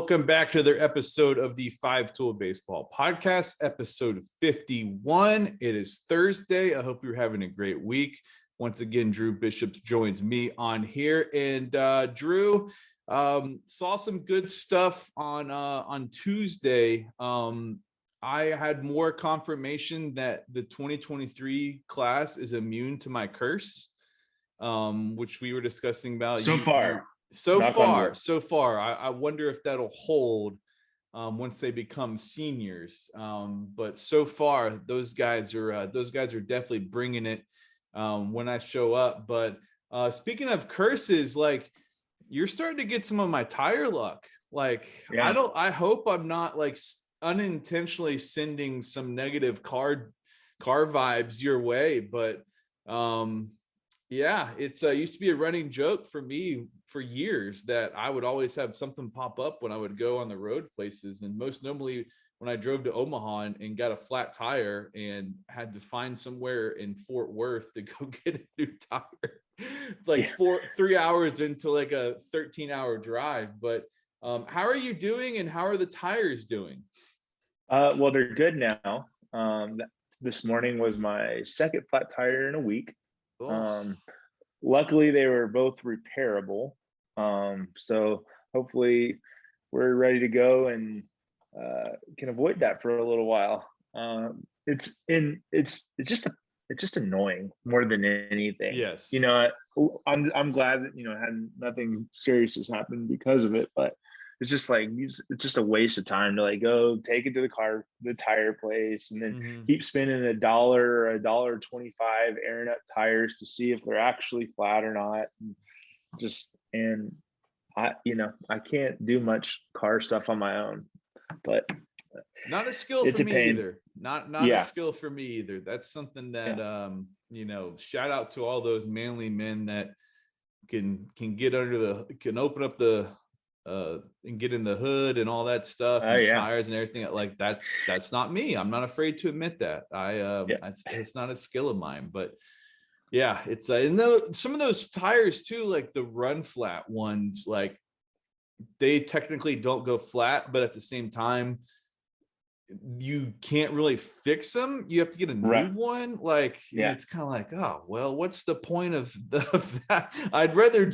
Welcome back to another episode of the Five Tool Baseball Podcast, episode 51. It is Thursday. I hope you're having a great week. Once again, Drew Bishops joins me on here. And Drew, saw some good stuff on Tuesday. I had more confirmation that the 2023 class is immune to my curse, which we were discussing about. So far. I wonder if that'll hold once they become seniors. But so far, those guys are definitely bringing it when I show up. But speaking of curses, like, you're starting to get some of my tire luck. Like, yeah. I hope I'm not like unintentionally sending some negative car vibes your way, but yeah, it's used to be a running joke for me for years that I would always have something pop up when I would go on the road places. And most notably when I drove to Omaha and got a flat tire and had to find somewhere in Fort Worth to go get a new tire, like 3 hours into like a 13-hour drive. But how are you doing and how are the tires doing? Well, they're good now. This morning was my second flat tire in a week. Luckily they were both repairable. So hopefully we're ready to go and can avoid that for a little while. It's just annoying more than anything. Yes. You know, I'm glad that, had nothing serious has happened because of it, but it's just like, it's just a waste of time to like go take it to the tire place and then keep spending $1 or $1.25 airing up tires to see if they're actually flat or not. And I can't do much car stuff on my own, but not a skill for me either. Not a skill for me either. That's something that, shout out to all those manly men that can get can open up the, and get in the hood and all that stuff, and tires and everything. Like that's not me. I'm not afraid to admit that. It's not a skill of mine, but yeah, it's and some of those tires too, like the run flat ones, like they technically don't go flat, but at the same time, you can't really fix them. You have to get a new one. Like, it's kind of like, oh, well, what's the point of that? I'd rather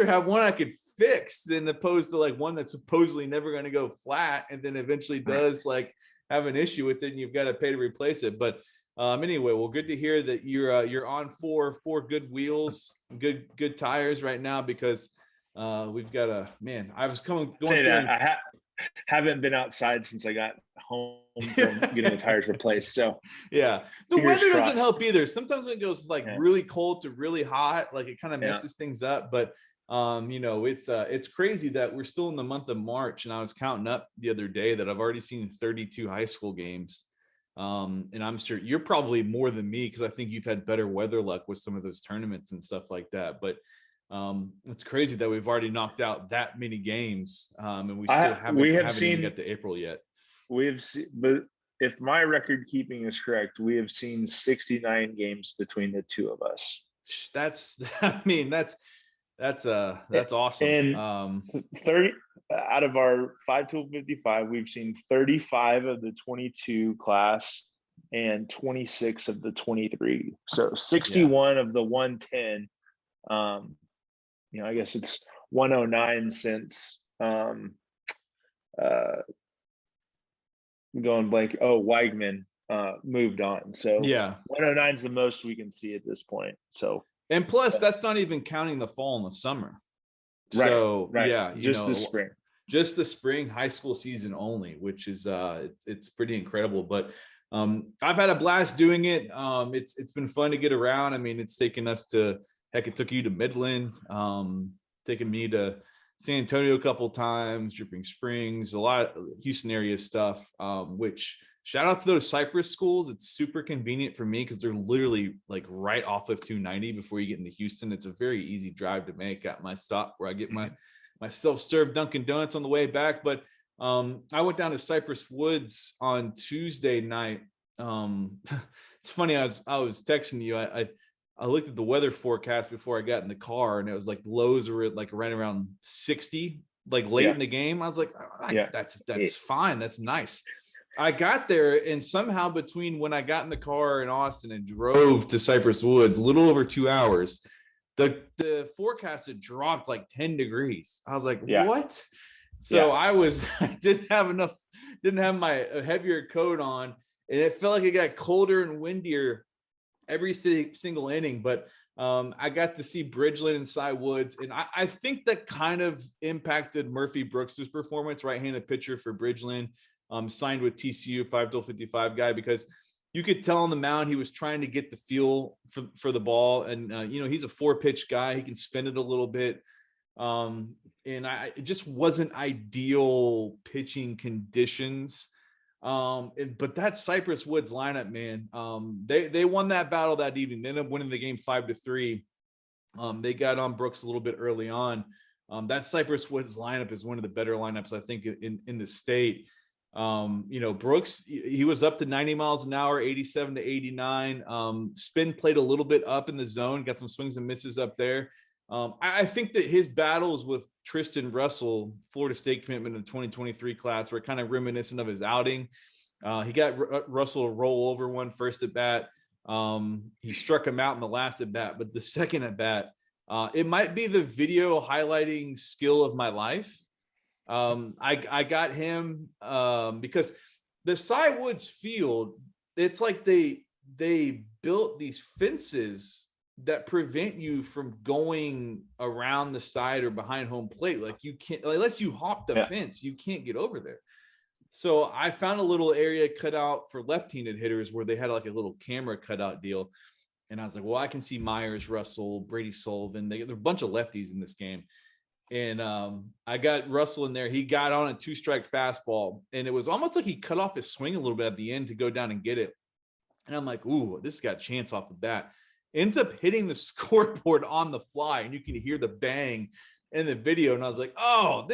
have one I could fix than opposed to like one that's supposedly never going to go flat and then eventually does like have an issue with it and you've got to pay to replace it. But anyway, well, good to hear that you're on four good wheels, good tires right now, because we've got I was going through I haven't been outside since I got home from getting the tires replaced. So yeah, the weather doesn't help either. Sometimes when it goes like really cold to really hot, like it kind of messes things up. But it's crazy that we're still in the month of March, and I was counting up the other day that I've already seen 32 high school games. And I'm sure you're probably more than me because I think you've had better weather luck with some of those tournaments and stuff like that. But it's crazy that we've already knocked out that many games, and we still haven't even got to April yet. But if my record keeping is correct, we have seen 69 games between the two of us. That's awesome. And 30 out of our 5 tool 55, we've seen 35 of the 22 class and 26 of the 23. So 61 of the 110. I guess it's 109 since going blank. Weigman moved on. So 109 is the most we can see at this point. So, and plus that's not even counting the fall and the summer. Right, so right. Just the spring high school season only, which is it's pretty incredible. But I've had a blast doing it. It's been fun to get around. I mean, it's taken us to, heck, it took you to Midland, taking me to San Antonio a couple of times, Dripping Springs, a lot of Houston area stuff, which shout out to those Cypress schools. It's super convenient for me because they're literally like right off of 290 before you get into Houston. It's a very easy drive to make at my stop where I get my self-serve Dunkin' Donuts on the way back. But I went down to Cypress Woods on Tuesday night. It's funny, I was texting you. I looked at the weather forecast before I got in the car, and it was like lows were at like right around 60 like late in the game. I was like, that's fine. That's nice. I got there, and somehow between when I got in the car in Austin and drove to Cypress Woods, a little over 2 hours, the forecast had dropped like 10 degrees. I was like, what? So I didn't have my heavier coat on, and it felt like it got colder and windier every single inning. But I got to see Bridgeland and Cy Woods, and I think that kind of impacted Murphy Brooks's performance, right-handed pitcher for Bridgeland, signed with TCU, 5-55 guy, because you could tell on the mound he was trying to get the feel for the ball. And, he's a 4-pitch guy. He can spin it a little bit. And it just wasn't ideal pitching conditions. But that Cypress Woods lineup, man, they won that battle that evening. They ended up winning the game 5-3. They got on Brooks a little bit early on. That Cypress Woods lineup is one of the better lineups, I think, in the state. Brooks, he was up to 90 miles an hour, 87 to 89. Spin played a little bit up in the zone, got some swings and misses up there. I think that his battles with Tristan Russell, Florida State commitment in the 2023 class, were kind of reminiscent of his outing. He got Russell to roll over one first at bat. He struck him out in the last at bat, but the second at bat, it might be the video highlighting skill of my life. I got him because the Cy Woods field, it's like they built these fences that prevent you from going around the side or behind home plate. Like you can't, unless you hop the fence, you can't get over there. So I found a little area cut out for left-handed hitters where they had like a little camera cutout deal. And I was like, well, I can see Myers, Russell, Brady Sullivan. There are a bunch of lefties in this game. And I got Russell in there. He got on a 2-strike fastball, and it was almost like he cut off his swing a little bit at the end to go down and get it. And I'm like, ooh, this got a chance off the bat. Ends up hitting the scoreboard on the fly, and you can hear the bang in the video. And I was like, oh,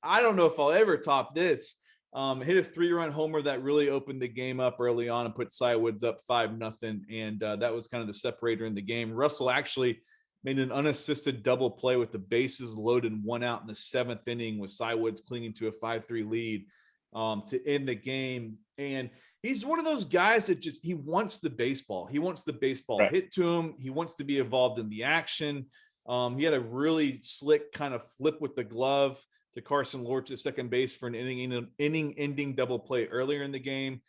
I don't know if I'll ever top this. Hit a 3-run homer that really opened the game up early on and put Cy Woods up 5-0. And that was kind of the separator in the game. Russell actually made an unassisted double play with the bases loaded, 1 out in the 7th inning, with Cy Woods clinging to a 5-3 lead to end the game. And he's one of those guys that he wants the baseball. He wants the baseball hit to him. He wants to be involved in the action. He had a really slick kind of flip with the glove to Carson Lorch at second base for an inning-ending double play earlier in the game.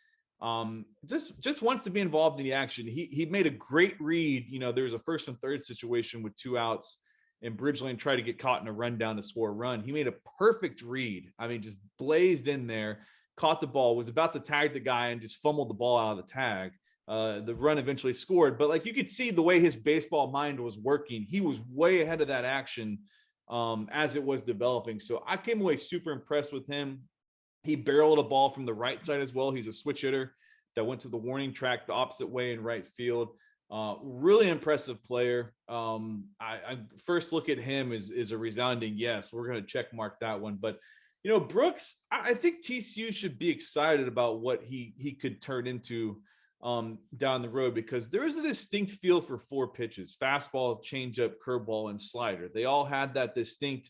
Just wants to be involved in the action. He made a great read. There was a 1st and 3rd situation with 2 outs, and Bridgeland tried to get caught in a rundown to score a run. He made a perfect read. I mean, just blazed in there, caught the ball, was about to tag the guy, and just fumbled the ball out of the tag. The run eventually scored, but like you could see the way his baseball mind was working, he was way ahead of that action as it was developing. So I came away super impressed with him. He barreled a ball from the right side as well. He's a switch hitter that went to the warning track the opposite way in right field. Really impressive player. I first look at him is a resounding yes. We're going to check mark that one. But, Brooks, I think TCU should be excited about what he could turn into down the road, because there is a distinct feel for 4 pitches: fastball, changeup, curveball, and slider. They all had that distinct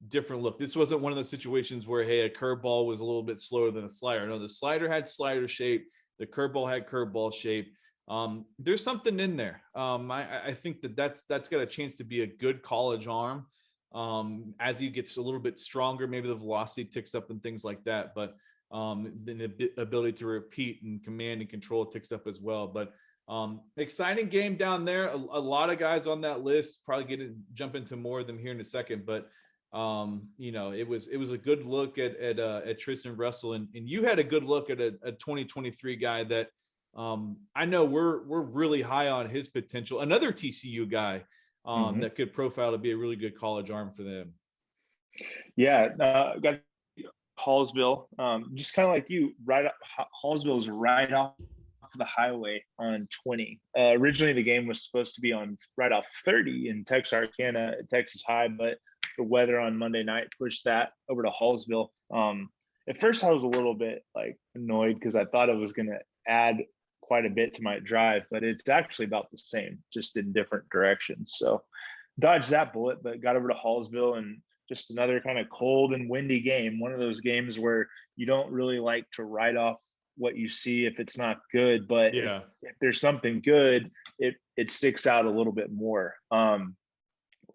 different look. This wasn't one of those situations where, hey, a curveball was a little bit slower than a slider. No, the slider had slider shape. The curveball had curveball shape. There's something in there. I think that's got a chance to be a good college arm. As he gets a little bit stronger, maybe the velocity ticks up and things like that. But the ability to repeat and command and control ticks up as well. But exciting game down there. A lot of guys on that list. Probably jump into more of them here in a second. But it was a good look at Tristan Russell, and you had a good look at a 2023 guy that I know we're really high on his potential. Another TCU guy that could profile to be a really good college arm for them. Yeah, got Hallsville, just kind of like you. Hallsville is right off the highway on 20. Originally, the game was supposed to be on right off 30 in Texarkana at Texas High, but the weather on Monday night pushed that over to Hallsville. At first I was a little bit annoyed because I thought it was going to add quite a bit to my drive, but it's actually about the same, just in different directions. So dodged that bullet, but got over to Hallsville and just another kind of cold and windy game. One of those games where you don't really like to write off what you see if it's not good, but if there's something good, it sticks out a little bit more.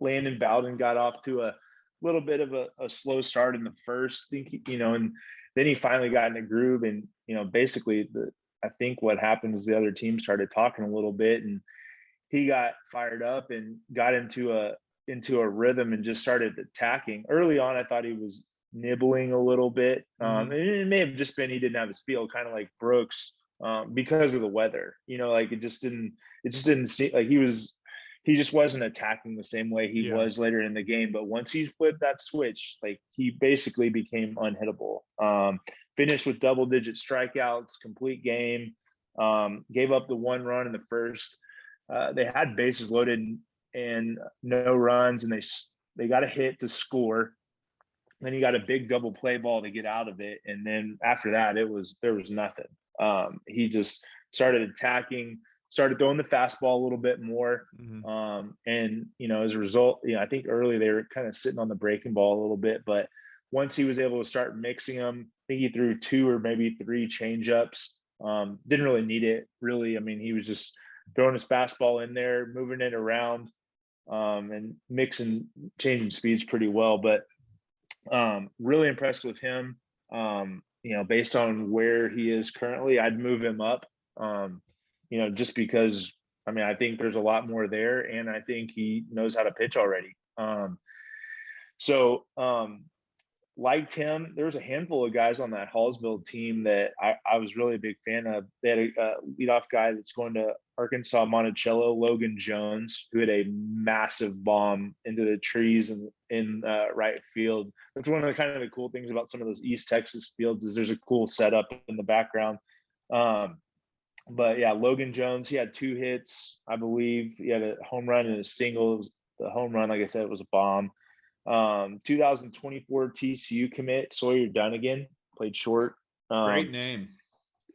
Landon Bowden got off to a little bit of a slow start in the first, and then he finally got in a groove, and basically I think what happened is the other team started talking a little bit, and he got fired up and got into a rhythm and just started attacking. Early on, I thought he was nibbling a little bit. And it may have just been he didn't have his feel, kind of like Brooks, because of the weather. Like it just didn't seem like he just wasn't attacking the same way he was later in the game. But once he flipped that switch, like he basically became unhittable. Finished with double-digit strikeouts, complete game. Gave up the 1 run in the first. They had bases loaded and no runs, and they got a hit to score. Then he got a big double play ball to get out of it, and then after that, there was nothing. He just started attacking, started throwing the fastball a little bit more, and as a result, I think early they were kind of sitting on the breaking ball a little bit, but once he was able to start mixing them, I think he threw 2 or maybe 3 changeups. Didn't really need it, really. I mean, he was just throwing his fastball in there, moving it around, and changing speeds pretty well. But really impressed with him. Based on where he is currently, I'd move him up. Just because I think there's a lot more there, and I think he knows how to pitch already. Liked him. There was a handful of guys on that Hallsville team that I was really a big fan of. They had a leadoff guy that's going to Arkansas Monticello, Logan Jones, who had a massive bomb into the trees in right field. That's one of the cool things about some of those East Texas fields is there's a cool setup in the background. But yeah, Logan Jones, he had 2 hits, I believe. He had a home run and a single. The home run, like I said, was a bomb. 2024 TCU commit Sawyer Dunnigan, played short. Great name.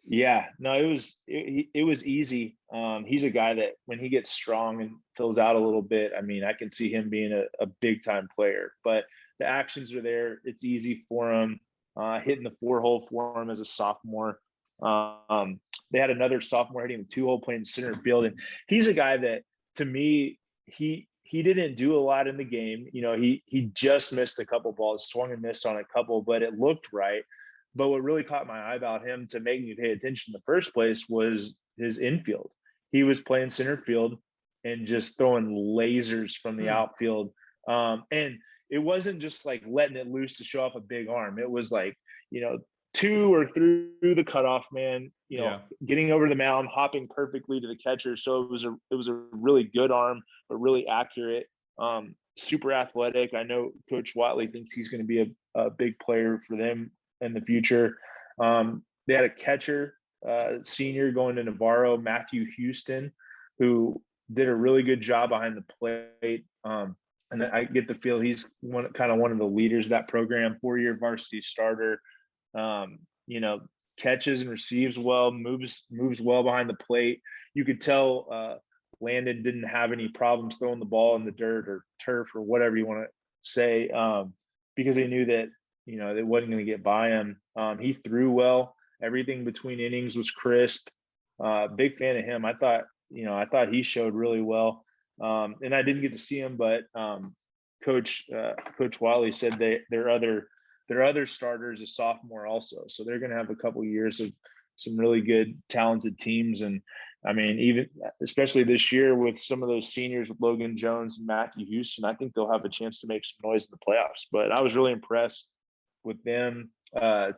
Yeah, no, it was easy. He's a guy that when he gets strong and fills out a little bit, I can see him being a big time player. But the actions are there. It's easy for him. Hitting the 4-hole for him as a sophomore. They had another sophomore hitting the 2-hole playing center field, and he's a guy that, to me, he didn't do a lot in the game. He just missed a couple balls, swung and missed on a couple, but it looked right. But what really caught my eye about him to make me pay attention in the first place was his infield. He was playing center field and just throwing lasers from the outfield. And it wasn't just like letting it loose to show off a big arm. It was like, to or through the cutoff man, getting over the mound, hopping perfectly to the catcher. So it was a really good arm, but really accurate, super athletic. I know Coach Watley thinks he's going to be a big player for them in the future. They had a catcher, senior going to Navarro, Matthew Houston, who did a really good job behind the plate. And I get the feel he's one of the leaders of that program, 4-year varsity starter. Catches and receives well, moves well behind the plate. You could tell Landon didn't have any problems throwing the ball in the dirt or turf or whatever you want to say, because he knew that it wasn't going to get by him. He threw well. Everything between innings was crisp. Big fan of him. I thought he showed really well. And I didn't get to see him, but Coach Wiley said their other starters a sophomore also, so they're going to have a couple of years of some really good, talented teams. And even especially this year with some of those seniors with Logan Jones and Matthew Houston, I think they'll have a chance to make some noise in the playoffs. But I was really impressed with them.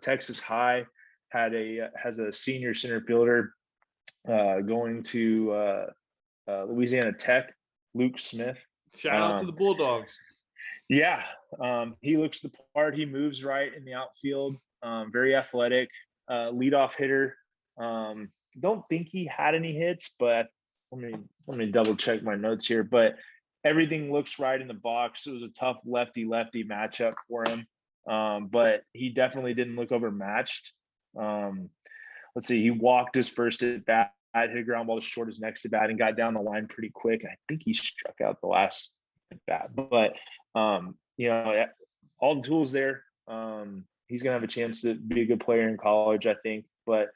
Texas High has a senior center fielder going to Louisiana Tech, Luke Smith. Shout out to the Bulldogs. Yeah, he looks the part. He moves right in the outfield. Very athletic, leadoff hitter. Don't think he had any hits, but let me double check my notes here. But everything looks right in the box. It was a tough lefty-lefty matchup for him, but he definitely didn't look overmatched. Let's see, he walked his first at bat, hit a ground ball to short his next at bat, and got down the line pretty quick. I think he struck out the last at bat, but all the tools there. He's going to have a chance to be a good player in college, I think. But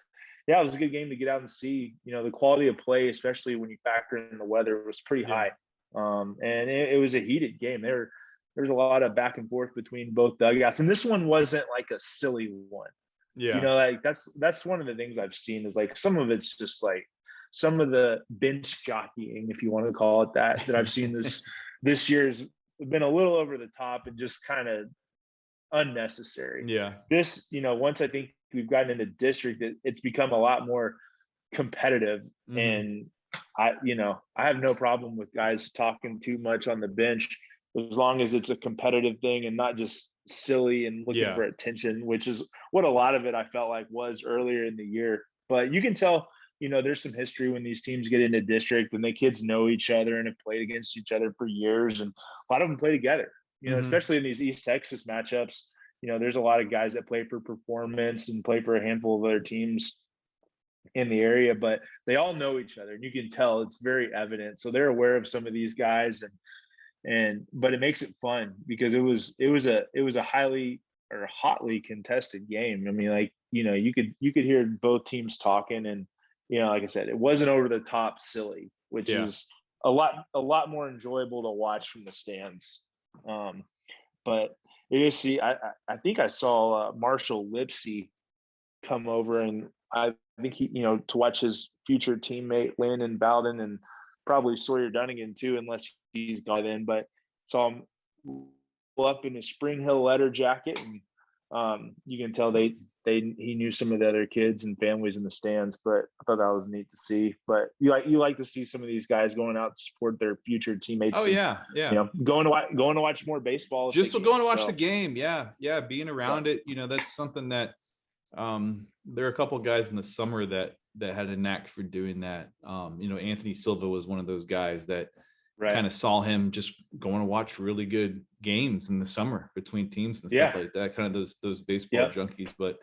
yeah, it was a good game to get out and see. The quality of play, especially when you factor in the weather, was pretty high. And it was a heated game. There's a lot of back and forth between both dugouts, and this one wasn't like a silly one. Yeah, like that's one of the things I've seen is like some of it's just like some of the bench jockeying, if you want to call it that I've seen this year's been a little over the top and just kind of unnecessary. Yeah. This, once I think we've gotten into district, it's become a lot more competitive. Mm-hmm. And I have no problem with guys talking too much on the bench as long as it's a competitive thing and not just silly and looking for attention, which is what a lot of it I felt like was earlier in the year. But you can tell, there's some history when these teams get into district and the kids know each other and have played against each other for years. And a lot of them play together, especially in these East Texas matchups. There's a lot of guys that play for Performance and play for a handful of other teams in the area, but they all know each other and you can tell it's very evident. So they're aware of some of these guys but it makes it fun because it was a highly or hotly contested game. I mean, like, you could hear both teams talking and, like I said, it wasn't over the top silly, which is a lot more enjoyable to watch from the stands. But you see, I think I saw Marshall Lipsy come over, and I think he, to watch his future teammate Landon Bowden and probably Sawyer Dunnigan too, unless he's gone in. But saw him up in his Spring Hill letter jacket, and you can tell he knew some of the other kids and families in the stands. But I thought that was neat to see. But you like to see some of these guys going out to support their future teammates. Oh, and, going to watch more baseball. Just going to watch the game. Yeah, being around it. That's something that there are a couple of guys in the summer that had a knack for doing that. Anthony Silva was one of those guys that kind of saw him just going to watch really good games in the summer between teams and stuff like that. Kind of those baseball junkies. But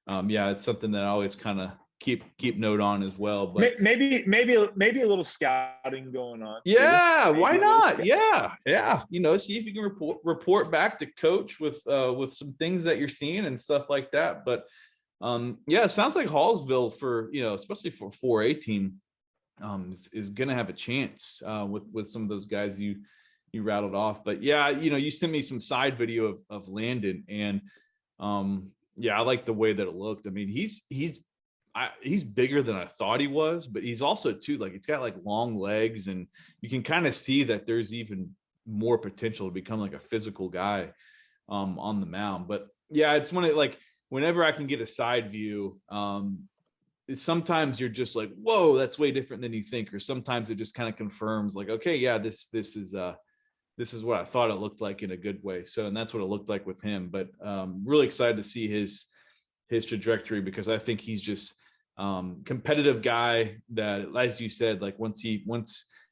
it's something that I always kind of keep note on as well. But maybe a little scouting going on. Yeah, why not? Yeah. See if you can report back to coach with some things that you're seeing and stuff like that. But it sounds like Hallsville for especially for a 4A team is gonna have a chance with some of those guys you rattled off. But you sent me some side video of Landon, and I like the way that it looked. I mean, he's bigger than I thought he was, but he's also too, like, he's got like long legs, and you can kind of see that there's even more potential to become like a physical guy on the mound. But it's whenever I can get a side view, sometimes you're just like, whoa, that's way different than you think. Or sometimes it just kind of confirms like, okay, this is what I thought it looked like in a good way. So, and that's what it looked like with him. But really excited to see his trajectory, because I think he's just competitive guy that, as you said, like once he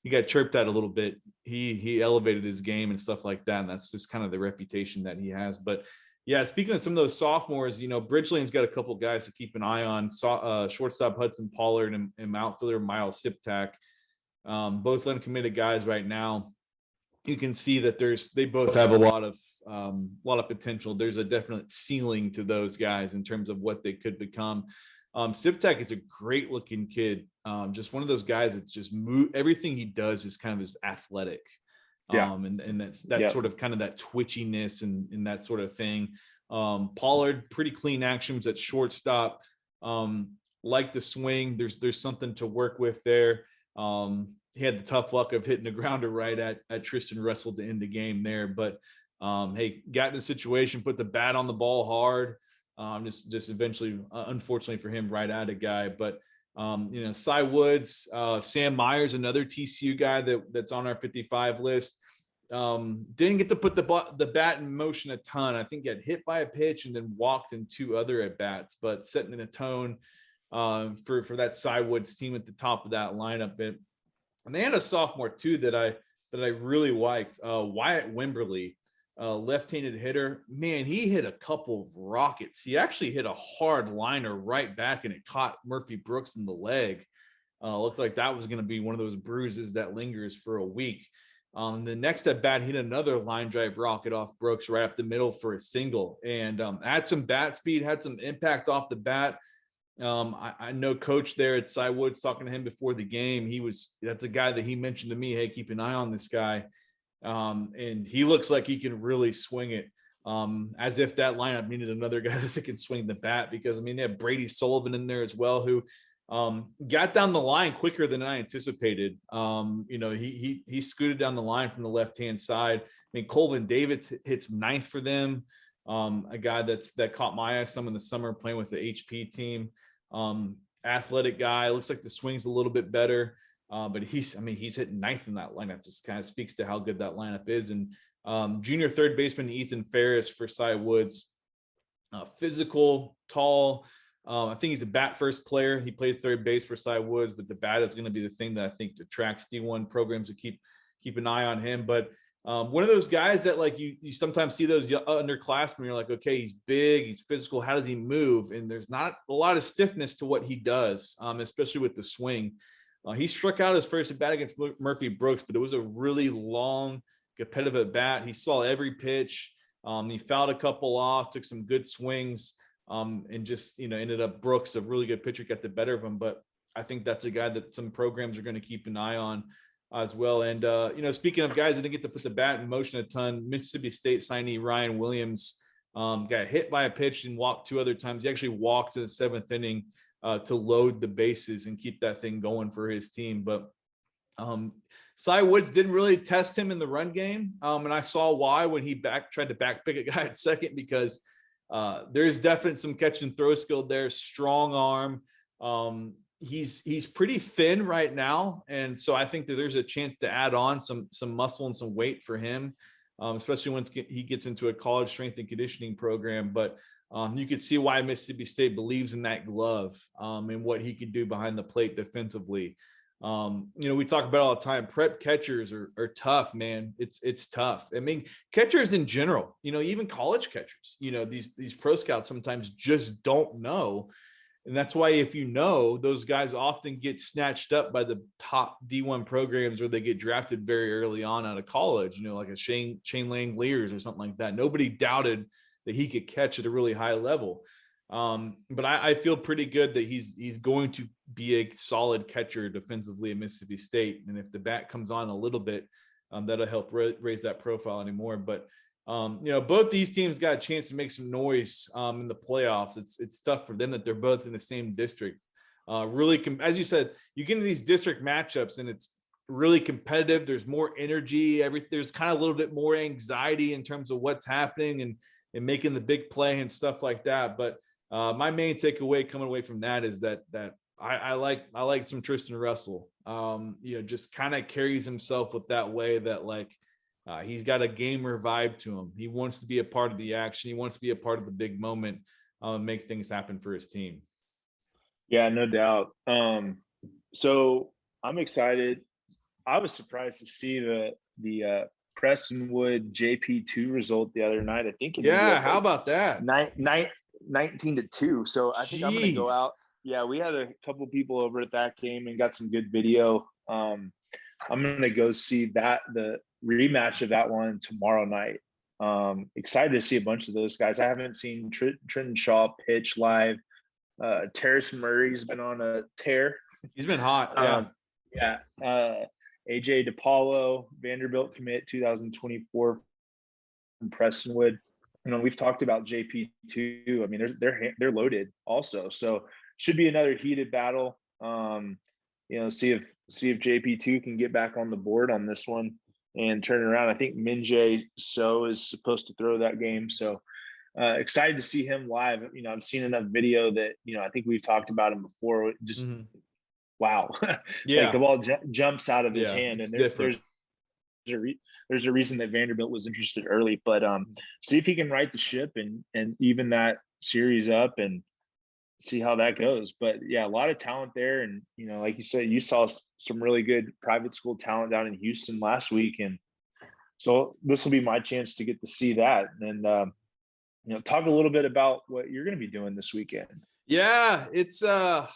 got chirped at a little bit, he elevated his game and stuff like that. And that's just kind of the reputation that he has. But speaking of some of those sophomores, Bridgeland's got a couple of guys to keep an eye on. Shortstop Hudson Pollard and outfielder Miles Siptak, both uncommitted guys right now. You can see that they both have a lot of potential. There's a definite ceiling to those guys in terms of what they could become. Siptak is a great looking kid. Just one of those guys that's just everything he does is kind of is athletic. And that's sort of kind of that twitchiness and that sort of thing. Pollard, pretty clean actions at shortstop. Like the swing, there's something to work with there. He had the tough luck of hitting the grounder right at Tristan Russell to end the game there. But got in the situation, put the bat on the ball hard. Just eventually, unfortunately for him, right at a guy. But Cy Woods, Sam Myers, another TCU guy that's on our 55 list. Didn't get to put the bat in motion a ton. I think got hit by a pitch and then walked in 2 other at bats, but setting in a tone for that Cy Woods team at the top of that lineup. And they had a sophomore too that I really liked, Wyatt Wimberly, left-handed hitter. Man, he hit a couple of rockets. He actually hit a hard liner right back, and it caught Murphy Brooks in the leg. Looked like that was going to be one of those bruises that lingers for a week. The next at bat, hit another line drive rocket off Brooks right up the middle for a single, and had some bat speed, had some impact off the bat. I know coach there at Cy Woods, talking to him before the game. That's a guy that he mentioned to me, hey, keep an eye on this guy. And he looks like he can really swing it. As if that lineup needed another guy that can swing the bat, because I mean, they have Brady Sullivan in there as well, who got down the line quicker than I anticipated. He scooted down the line from the left-hand side. I mean, Colvin Davis hits ninth for them. A guy that caught my eye some in the summer playing with the HP team. Athletic guy, looks like the swing's a little bit better. But he's hitting ninth in that lineup. Just kind of speaks to how good that lineup is. And junior third baseman Ethan Ferris for Cy Woods, physical, tall. I think he's a bat first player. He played third base for Cy Woods, but the bat is going to be the thing that I think attracts D1 programs to keep an eye on him. But one of those guys that, like, you sometimes see those underclassmen, you're like, okay, he's big, he's physical, how does he move? And there's not a lot of stiffness to what he does, especially with the swing. He struck out his first at bat against Murphy Brooks, but it was a really long, competitive at bat. He saw every pitch. He fouled a couple off, took some good swings, and just, ended up Brooks, a really good pitcher, got the better of him. But I think that's a guy that some programs are going to keep an eye on as well. And, speaking of guys who didn't get to put the bat in motion a ton, Mississippi State signee Ryan Williams got hit by a pitch and walked 2 other times. He actually walked in the 7th inning to load the bases and keep that thing going for his team. But Cy Woods didn't really test him in the run game. And I saw why when he tried to backpick a guy at second, because there's definitely some catch and throw skill there, strong arm. He's pretty thin right now. And so I think that there's a chance to add on some muscle and some weight for him, especially once he gets into a college strength and conditioning program. But you could see why Mississippi State believes in that glove and what he could do behind the plate defensively. We talk about all the time, prep catchers are tough, man. It's tough. I mean, catchers in general, even college catchers, these pro scouts sometimes just don't know. And that's why, if those guys often get snatched up by the top D1 programs, or they get drafted very early on out of college, like a Shane Langeliers or something like that. Nobody doubted that he could catch at a really high level. But I feel pretty good that he's going to be a solid catcher defensively at Mississippi State. And if the bat comes on a little bit, that'll help raise that profile anymore. But, both these teams got a chance to make some noise in the playoffs. It's tough for them that they're both in the same district. As you said, you get into these district matchups and it's really competitive. There's more energy. There's kind of a little bit more anxiety in terms of what's happening and making the big play and stuff like that. But my main takeaway coming away from that is that I like some Tristan Russell. Just kind of carries himself with that way that, like, he's got a gamer vibe to him. He wants to be a part of the action. He wants to be a part of the big moment, make things happen for his team. Yeah, no doubt. So I'm excited. I was surprised to see the Prestonwood JP2 result the other night. I think. How about that? 19-2. So I think I'm going to go out. Yeah, we had a couple people over at that game and got some good video. I'm going to go see the rematch of that one tomorrow night. Excited to see a bunch of those guys. I haven't seen Trenton Shaw pitch live. Terrace Murray's been on a tear. He's been hot. AJ DePaulo, Vanderbilt commit 2024 from Prestonwood. We've talked about JP2. I mean, they're loaded also. So should be another heated battle. See if JP2 can get back on the board on this one and turn it around. I think Minjae So is supposed to throw that game. So excited to see him live. I've seen enough video that, I think we've talked about him before. Just wow. Yeah. Like the ball jumps out of his hand, and there's a reason that Vanderbilt was interested early. But see if he can right the ship and even that series up and see how that goes. But yeah, a lot of talent there. And, like you said, you saw some really good private school talent down in Houston last week. And so this will be my chance to get to see that. And, talk a little bit about what you're going to be doing this weekend. Yeah, it's kind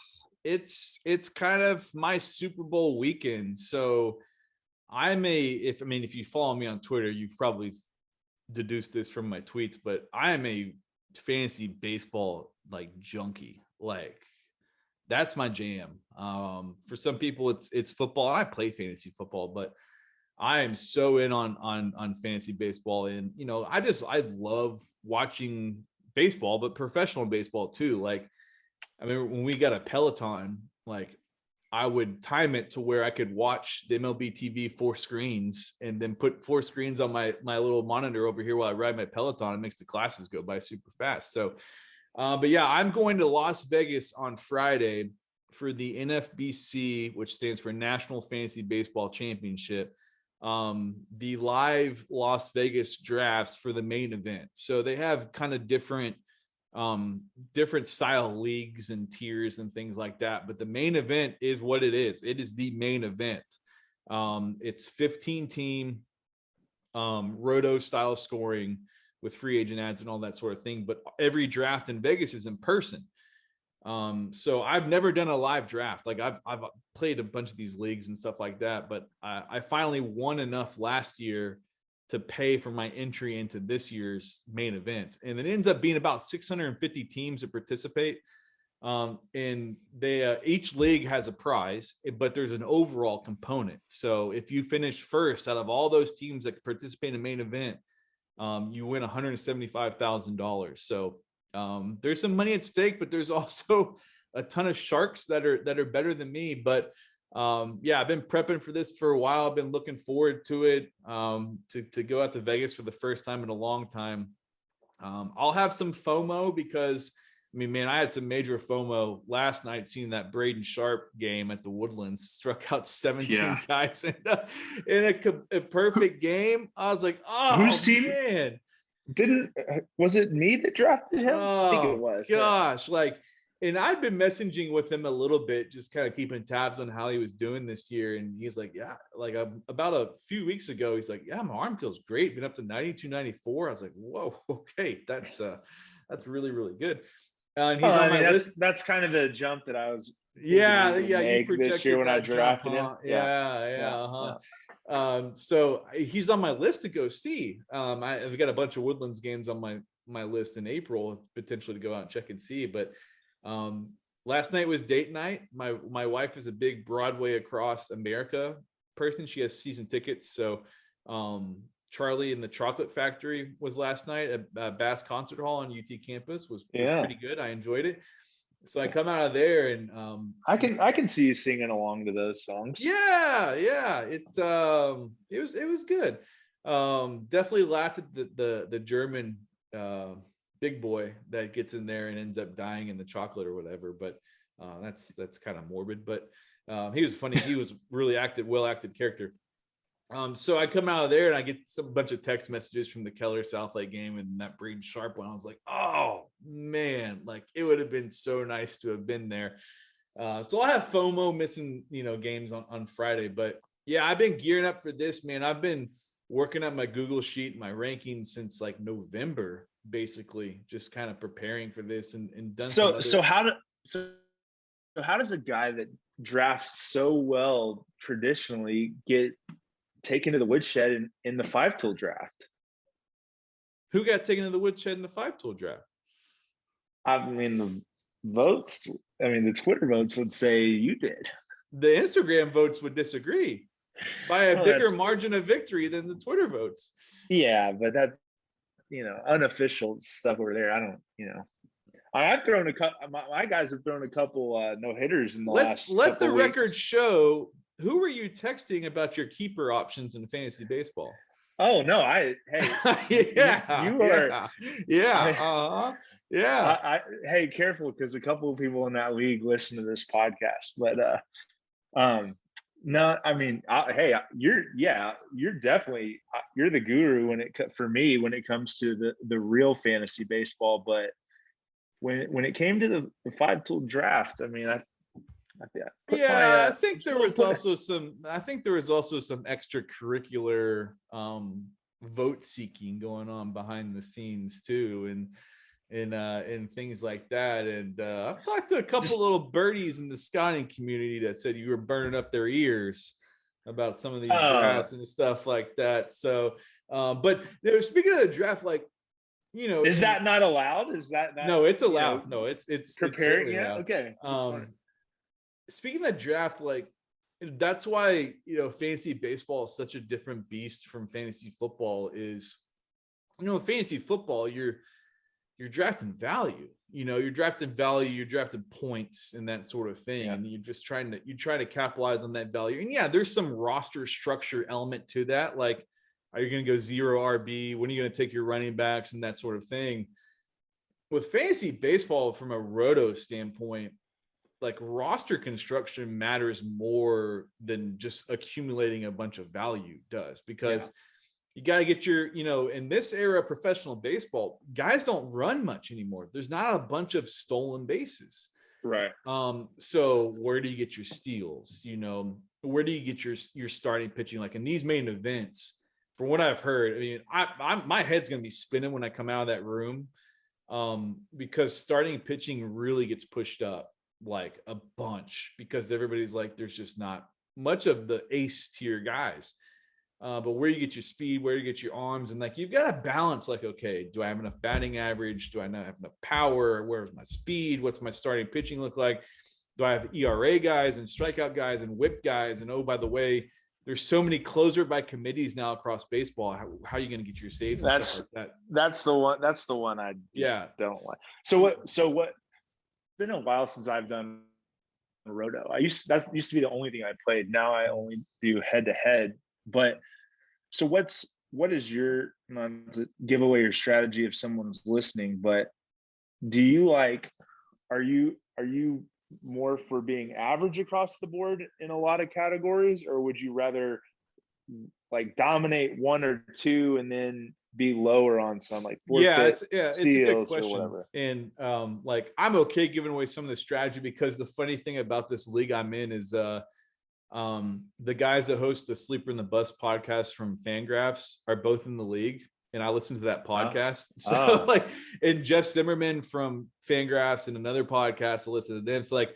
of my Super Bowl weekend. So if you follow me on Twitter, you've probably deduced this from my tweets, but I am a fantasy baseball like junkie. Like that's my jam. For some people it's football. I play fantasy football, but I am so in on fantasy baseball. And I love watching baseball, but professional baseball too. Like I mean, when we got a Peloton, like I would time it to where I could watch the MLB TV 4 screens and then put 4 screens on my little monitor over here while I ride my Peloton. It makes the classes go by super fast. So, but yeah, I'm going to Las Vegas on Friday for the NFBC, which stands for National Fantasy Baseball Championship, the live Las Vegas drafts for the main event. So they have kind of different style leagues and tiers and things like that, but the main event is what it is. It is the main event. It's 15 team roto style scoring with free agent ads and all that sort of thing, but every draft in Vegas is in person. So I've never done a live draft. Like I've played a bunch of these leagues and stuff like that, but I finally won enough last year to pay for my entry into this year's main event. And it ends up being about 650 teams that participate. And they, each league has a prize, but there's an overall component. So if you finish first out of all those teams that participate in the main event, you win $175,000. So, there's some money at stake, but there's also a ton of sharks that are better than me. But yeah, I've been prepping for this for a while. I've been looking forward to it, to go out to Vegas for the first time in a long time. I'll have some FOMO because, I mean, man, I had some major FOMO last night seeing that Braden Sharp game at the Woodlands, struck out 17 guys in a perfect game. I was like, oh, whose team? Man. Was it me that drafted him? I think it was. Gosh, like, and I'd been messaging with him a little bit, just kind of keeping tabs on how he was doing this year. And he's like, yeah, like about a few weeks ago, he's like, yeah, my arm feels great. Been up to 92, 94. I was like, whoa, okay, that's really, really good. And he's on my list. That's kind of the jump that I was. Yeah, you projected this year when I drafted him. So he's on my list to go see. I've got a bunch of Woodlands games on my list in April, potentially to go out and check and see. But last night was date night. My wife is a big Broadway Across America person. She has season tickets. So Charlie and the Chocolate Factory was last night at Bass Concert Hall on UT campus. Was pretty good. I enjoyed it. So I come out of there and I can see you singing along to those songs. Yeah. It was good. Definitely laughed at the German big boy that gets in there and ends up dying in the chocolate or whatever. But that's kind of morbid. But he was funny. He was really well acted character. So I come out of there and I get bunch of text messages from the Keller Southlake game and that Braden Sharp one. I was like, oh man, like it would have been so nice to have been there. So I'll have FOMO missing, games on Friday, but yeah, I've been gearing up for this, man. I've been working at my Google sheet, my rankings since like November, basically just kind of preparing for this and done. So how does a guy that drafts so well traditionally get taken to the woodshed in the 5-tool draft? Who got taken to the woodshed in the 5-tool draft? I mean, the Twitter votes would say you did. The Instagram votes would disagree by a bigger margin of victory than the Twitter votes. Yeah, but that, unofficial stuff over there. I don't, I've thrown my guys have thrown a couple no hitters in the last. Let the record show. Who were you texting about your keeper options in fantasy baseball? Oh no, hey, careful, because a couple of people in that league listen to this podcast. But no, I mean, you're definitely you're the guru when it comes to the real fantasy baseball. But when it came to the 5-tool draft, I mean, I think there was also some extracurricular vote seeking going on behind the scenes too, and things like that. And I've talked to a couple little birdies in the scouting community that said you were burning up their ears about some of these drafts and stuff like that. So, but speaking of the draft, like, is that not allowed? Is that not, no, it's allowed. No, it's preparing. It's Yeah. Allowed. Okay. Speaking of draft, like, that's why, fantasy baseball is such a different beast from fantasy football. Is, fantasy football, you're drafting value, you're drafting value, you're drafting points and that sort of thing. And you're just try to capitalize on that value. And yeah, there's some roster structure element to that. Like, are you going to go 0 RB? When are you going to take your running backs and that sort of thing? With fantasy baseball, from a roto standpoint, like, roster construction matters more than just accumulating a bunch of value does, because you got to get your, in this era of professional baseball, guys don't run much anymore. There's not a bunch of stolen bases. Right. So where do you get your steals? Where do you get your starting pitching? Like, in these main events, from what I've heard, I mean, my head's going to be spinning when I come out of that room, because starting pitching really gets pushed up like a bunch, because everybody's like, there's just not much of the ace tier guys. But where you get your speed, where you get your arms, and like, you've got to balance, like, okay, do I have enough batting average? Do I not have enough power? Where's my speed? What's my starting pitching look like? Do I have ERA guys and strikeout guys and whip guys? And, oh, by the way, there's so many closer by committees now across baseball. How are you going to get your saves and stuff like that? That's the one I don't like. So what? It's been a while since I've done roto. That used to be the only thing I played. Now I only do head to head. But so what is your, not to give away your strategy if someone's listening, but do you are you more for being average across the board in a lot of categories, or would you rather like dominate one or two and then be lower on some, like it's a good question. Or whatever? And like, I'm okay giving away some of the strategy, because the funny thing about this league I'm in is the guys that host the Sleeper in the Bus podcast from Fangraphs are both in the league, and I listen to that podcast. Like, and Jeff Zimmerman from Fangraphs and another podcast, I listen to them. It's like,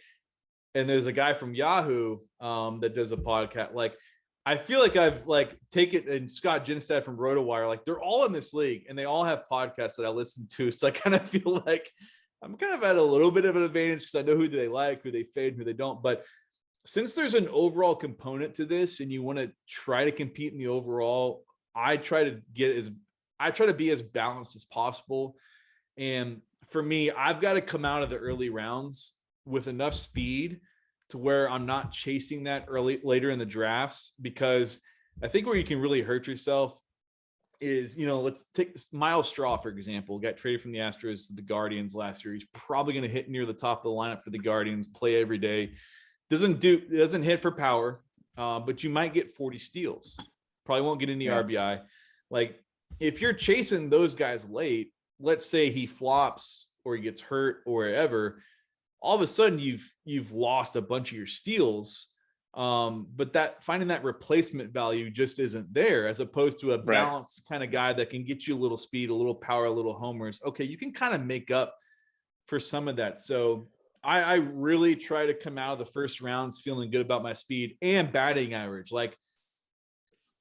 and there's a guy from Yahoo that does a podcast. Like, I feel like I've taken, and Scott Ginstad from RotoWire, like, they're all in this league and they all have podcasts that I listen to. So I kind of feel like I'm kind of at a little bit of an advantage, because I know who they like, who they fade, who they don't. But since there's an overall component to this, and you want to try to compete in the overall, I try to be as balanced as possible. And for me, I've got to come out of the early rounds with enough speed to where I'm not chasing that later in the drafts, because I think where you can really hurt yourself is, let's take Miles Straw, for example, got traded from the Astros to the Guardians last year. He's probably going to hit near the top of the lineup for the Guardians, play every day. Doesn't hit for power, but you might get 40 steals. Probably won't get any RBI. Like, if you're chasing those guys late, let's say he flops or he gets hurt or whatever, all of a sudden you've lost a bunch of your steals. But that finding that replacement value just isn't there, as opposed to a balanced kind of guy that can get you a little speed, a little power, a little homers. Okay, you can kind of make up for some of that. So I really try to come out of the first rounds feeling good about my speed and batting average. Like,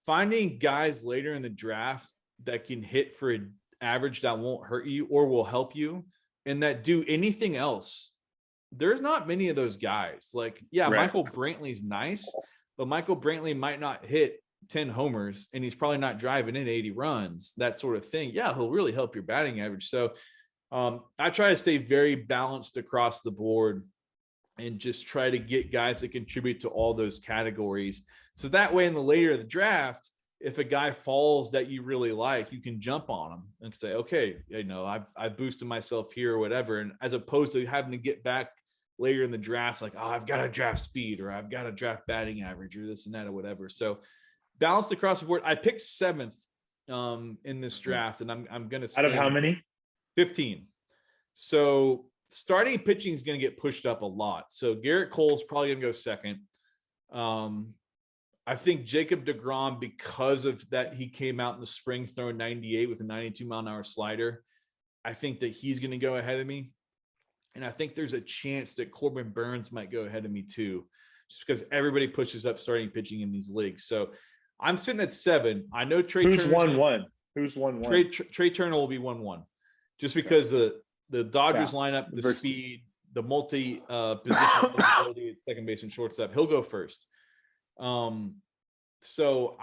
finding guys later in the draft that can hit for an average that won't hurt you or will help you, and that do anything else. There's not many of those guys. Like, Michael Brantley's nice, but Michael Brantley might not hit 10 homers, and he's probably not driving in 80 runs, that sort of thing. Yeah, he'll really help your batting average. So I try to stay very balanced across the board and just try to get guys that contribute to all those categories. So that way, in the later of the draft, if a guy falls that you really like, you can jump on him and say, okay, I've boosted myself here or whatever. And as opposed to having to get back later in the draft, like, oh, I've got to draft speed, or I've got to draft batting average, or this and that or whatever. So balanced across the board. I picked 7th in this draft, and I'm going to out of how many? 15. So starting pitching is going to get pushed up a lot. So Garrett Cole's probably going to go second. I think Jacob deGrom, because of that, he came out in the spring throwing 98 with a 92-mile-an-hour slider. I think that he's going to go ahead of me. And I think there's a chance that Corbin Burns might go ahead of me too. just because everybody pushes up starting pitching in these leagues. So I'm sitting at 7. I know Trey Who's Turner's 1-1? Who's 1-1? Trey Turner will be 1-1, just because the Dodgers lineup, the speed, the multi position ability at second base and shortstop. He'll go first. So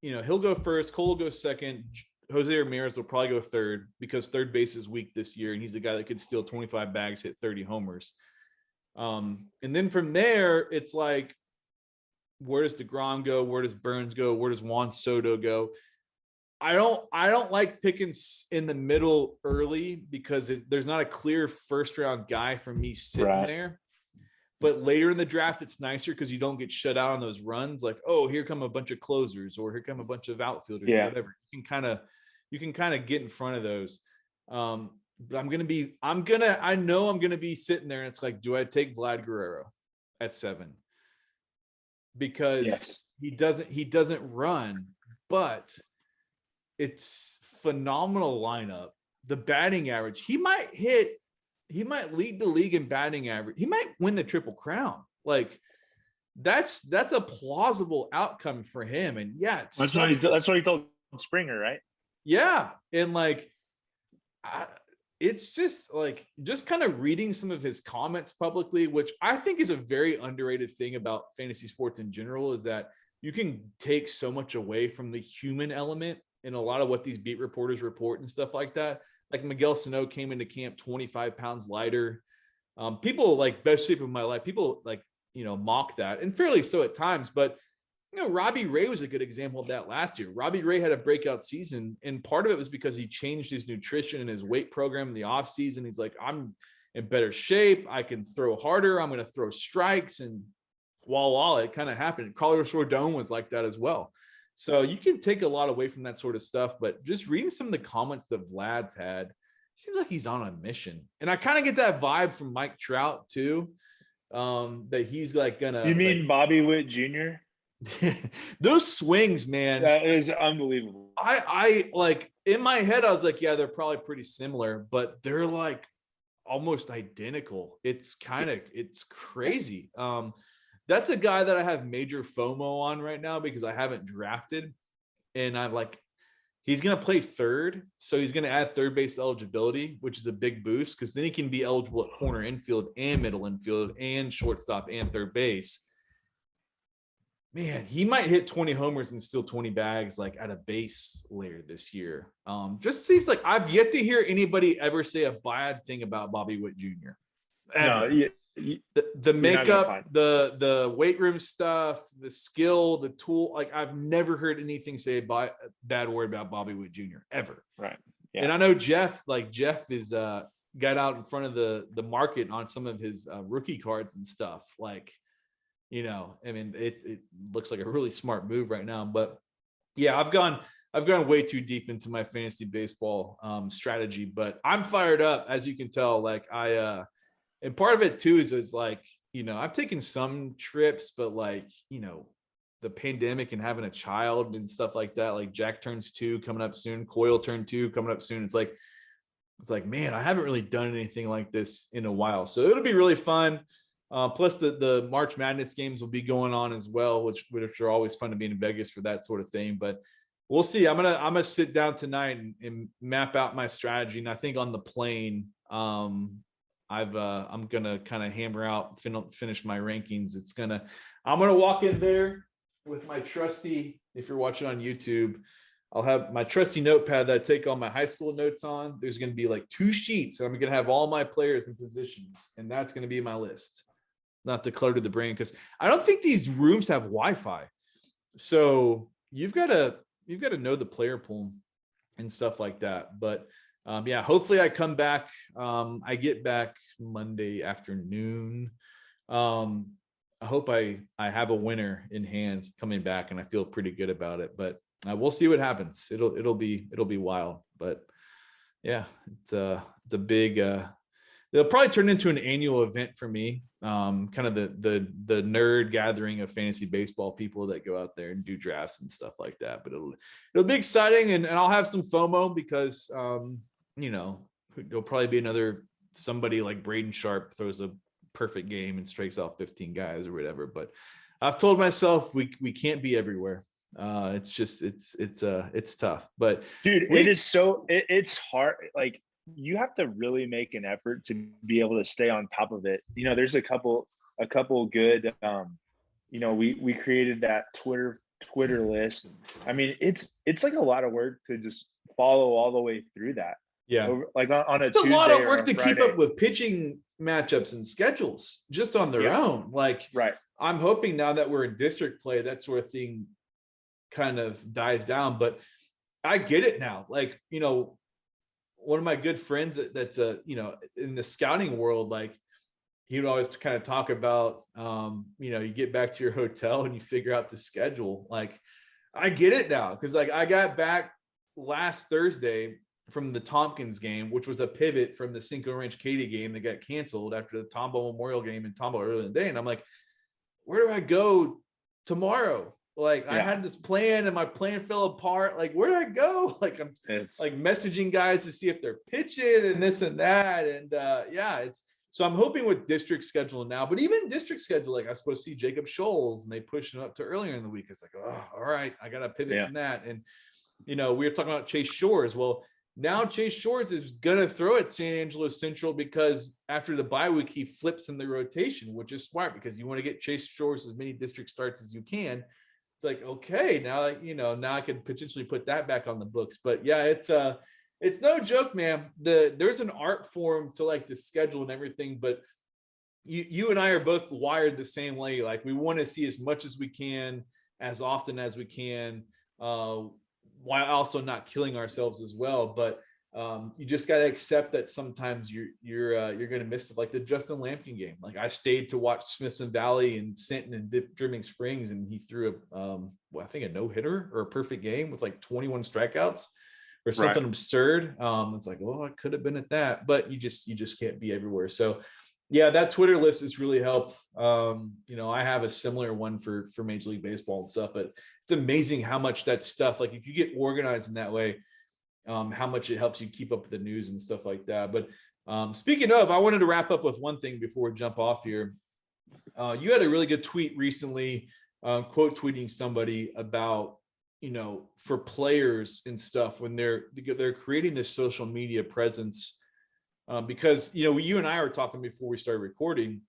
he'll go first. Cole will go second. Jose Ramirez will probably go third because third base is weak this year, and he's the guy that could steal 25 bags, hit 30 homers. And then from there, it's like, where does DeGrom go? Where does Burns go? Where does Juan Soto go? I don't like picking in the middle early because there's not a clear first round guy for me sitting there. But later in the draft, it's nicer because you don't get shut out on those runs. Like, oh, here come a bunch of closers, or here come a bunch of outfielders, or whatever. You can kind of get in front of those. But I know I'm gonna be sitting there, and it's like, do I take Vlad Guerrero at 7? Because he doesn't run, but it's phenomenal lineup. The batting average, he might lead the league in batting average. He might win the Triple Crown. Like, that's a plausible outcome for him. And that's what he told Springer, right? Yeah. And like, it's just like, just kind of reading some of his comments publicly, which I think is a very underrated thing about fantasy sports in general, is that you can take so much away from the human element in a lot of what these beat reporters report and stuff like that. Like Miguel Sano came into camp 25 pounds lighter. People like best shape of my life. People like, mock that, and fairly so at times. But, Robbie Ray was a good example of that last year. Robbie Ray had a breakout season, and part of it was because he changed his nutrition and his weight program in the off season. He's like, I'm in better shape. I can throw harder. I'm going to throw strikes. And voila, it kind of happened. Carlos Rodon was like that as well. So you can take a lot away from that sort of stuff, but just reading some of the comments that Vlad's had, it seems like he's on a mission. And I kind of get that vibe from Mike Trout too, that he's like gonna. You mean Bobby Witt Jr.? Those swings, man, that is unbelievable. I like, in my head, I was like, yeah, they're probably pretty similar, but they're like almost identical. It's crazy. That's a guy that I have major FOMO on right now because I haven't drafted, and I'm like, he's going to play third. So he's going to add third base eligibility, which is a big boost because then he can be eligible at corner infield and middle infield and shortstop and third base. Man, he might hit 20 homers and steal 20 bags like at a base later this year. Just seems like I've yet to hear anybody ever say a bad thing about Bobby Witt Jr. Ever. No, the makeup, the weight room stuff, the skill, the tool, like I've never heard anything say a bad word about Bobby Witt Jr. ever. Right. Yeah. And I know Jeff is got out in front of the market on some of his rookie cards and stuff. Like, I mean, it looks like a really smart move right now. But yeah, I've gone way too deep into my fantasy baseball strategy, but I'm fired up, as you can tell. Like and part of it too is like, I've taken some trips, but like, the pandemic and having a child and stuff like that, like Jack turns 2 coming up soon. Coyle turned 2 coming up soon. It's like, man, I haven't really done anything like this in a while. So it'll be really fun. Plus the March Madness games will be going on as well, which are always fun to be in Vegas for that sort of thing. But we'll see. I'm gonna sit down tonight and map out my strategy. And I think on the plane, I'm gonna kind of hammer out, finish my rankings. I'm gonna walk in there with my trusty. If you're watching on YouTube, I'll have my trusty notepad that I take all my high school notes on. There's gonna be like 2 sheets, and I'm gonna have all my players and positions, and that's gonna be my list. Not to clutter the brain, because I don't think these rooms have Wi-Fi. So you've got to know the player pool and stuff like that. But yeah, hopefully I come back. I get back Monday afternoon. I hope I have a winner in hand coming back, and I feel pretty good about it. But we'll see what happens. It'll be wild. But yeah, it's a big. They'll probably turn into an annual event for me. Kind of the nerd gathering of fantasy baseball people that go out there and do drafts and stuff like that. But it'll be exciting, and I'll have some FOMO because there'll probably be somebody like Braden Sharp throws a perfect game and strikes out 15 guys or whatever. But I've told myself we can't be everywhere. It's just it's tough. But dude, it's hard. Like, you have to really make an effort to be able to stay on top of it. There's a couple good we created that Twitter list. I mean, it's like a lot of work to just follow all the way through that. Yeah. Like on it's Tuesday a lot of work to Friday. keep up with pitching matchups and schedules just on their own. Like, right. I'm hoping now that we're in district play, that sort of thing kind of dies down. But I get it now. Like, one of my good friends that's in the scouting world, like, he would always kind of talk about, you get back to your hotel and you figure out the schedule. Like, I get it now. Cause like I got back last Thursday from the Tompkins game, which was a pivot from the Cinco Ranch Katy game that got canceled after the Tombo Memorial game in Tombo early in the day. And I'm like, where do I go tomorrow? Like, I had this plan and my plan fell apart. Like, where do I go? Like, I'm like messaging guys to see if they're pitching and this and that. And so I'm hoping with district schedule now, but even district schedule, like I was supposed to see Jacob Scholes and they pushed him up to earlier in the week. It's like, oh, all right, I got to pivot from that. And, we were talking about Chase Shores. Well, now Chase Shores is going to throw at San Angelo Central because after the bye week, he flips in the rotation, which is smart because you want to get Chase Shores as many district starts as you can. It's like, okay, now, now I could potentially put that back on the books. But yeah, it's no joke, man. There's an art form to like the schedule and everything, but you and I are both wired the same way. Like, we want to see as much as we can, as often as we can, while also not killing ourselves as well. But you just got to accept that sometimes you're going to miss it. Like the Justin Lampkin game. Like, I stayed to watch Smithson Valley and Sinton and Dripping Springs, and he threw I think a no-hitter or a perfect game with like 21 strikeouts or something absurd. It's like, well, I could have been at that, but you just can't be everywhere. So yeah, that Twitter list has really helped. I have a similar one for Major League Baseball and stuff, but it's amazing how much that stuff, like if you get organized in that way, how much it helps you keep up with the news and stuff like that. But speaking of, I wanted to wrap up with one thing before we jump off here. You had a really good tweet recently, quote tweeting somebody about, for players and stuff when they're creating this social media presence. Because, you and I were talking before we started recording.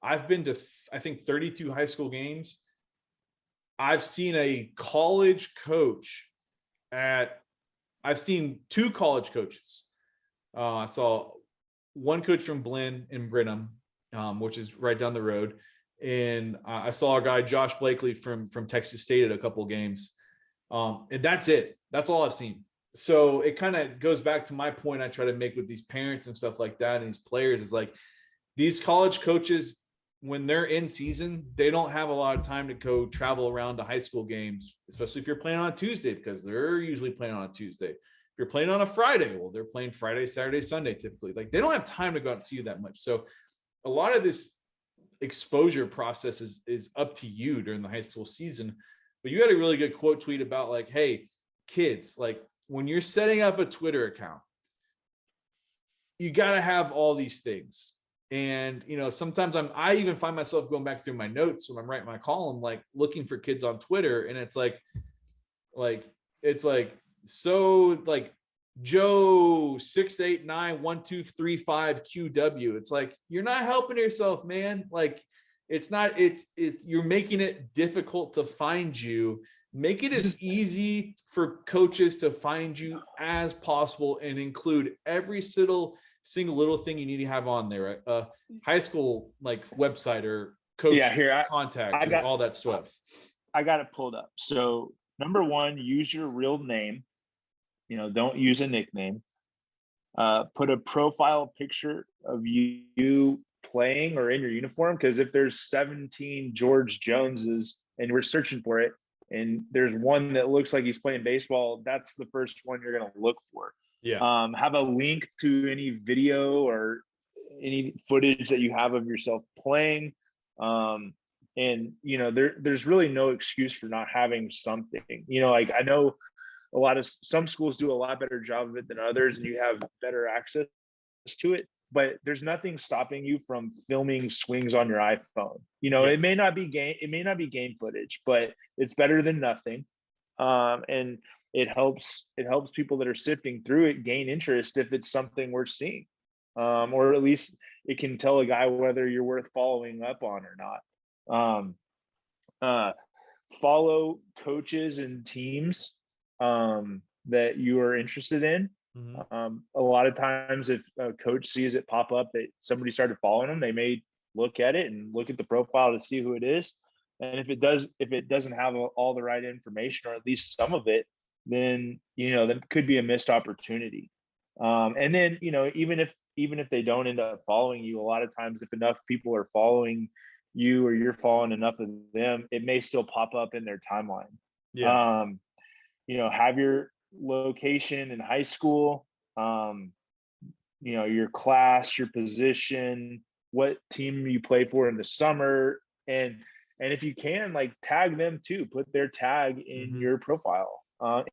I've been to, I think, 32 high school games. I've seen a college coach I've seen two college coaches. I saw one coach from Blinn in Brenham, which is right down the road. And I saw a guy, Josh Blakely from Texas State, at a couple of games. And that's it. That's all I've seen. So it kind of goes back to my point I try to make with these parents and stuff like that, and these players, is like, these college coaches, when they're in season, they don't have a lot of time to go travel around to high school games, especially if you're playing on a Tuesday, because they're usually playing on a Tuesday. If you're playing on a Friday, well, they're playing Friday, Saturday, Sunday, typically. Like, they don't have time to go out and see you that much. So a lot of this exposure process is up to you during the high school season. But you had a really good quote tweet about, like, hey, kids, like, when you're setting up a Twitter account, you got to have all these things. And, sometimes I even find myself going back through my notes when I'm writing my column, like looking for kids on Twitter. And it's like, so like Joe 6891235 QW. It's like, you're not helping yourself, man. Like, you're making it difficult to find you. Make it as easy for coaches to find you as possible, and include every single little thing you need to have on there. High school, like, website or coach contact, all that stuff. I got it pulled up. So number one, use your real name. Don't use a nickname. Put a profile picture of you playing or in your uniform, because if there's 17 George Joneses and we're searching for it, and there's one that looks like he's playing baseball, that's the first one you're going to look for. Yeah. Have a link to any video or any footage that you have of yourself playing. And there's really no excuse for not having something. Like, I know some schools do a lot better job of it than others, and you have better access to it. but there's nothing stopping you from filming swings on your iPhone. Yes. It may not be game footage, but it's better than nothing. And it helps people that are sifting through it gain interest if it's something worth seeing. Or at least it can tell a guy whether you're worth following up on or not. Follow coaches and teams that you are interested in. A lot of times if a coach sees it pop up that somebody started following them, they may look at it and look at the profile to see who it is. And if it doesn't have all the right information, or at least some of it, then that could be a missed opportunity. And then even if they don't end up following you, a lot of times if enough people are following you or you're following enough of them, it may still pop up in their timeline. Yeah. Have your location in high school, your class, your position, what team you play for in the summer, and if you can, like, tag them too, put their tag in your profile.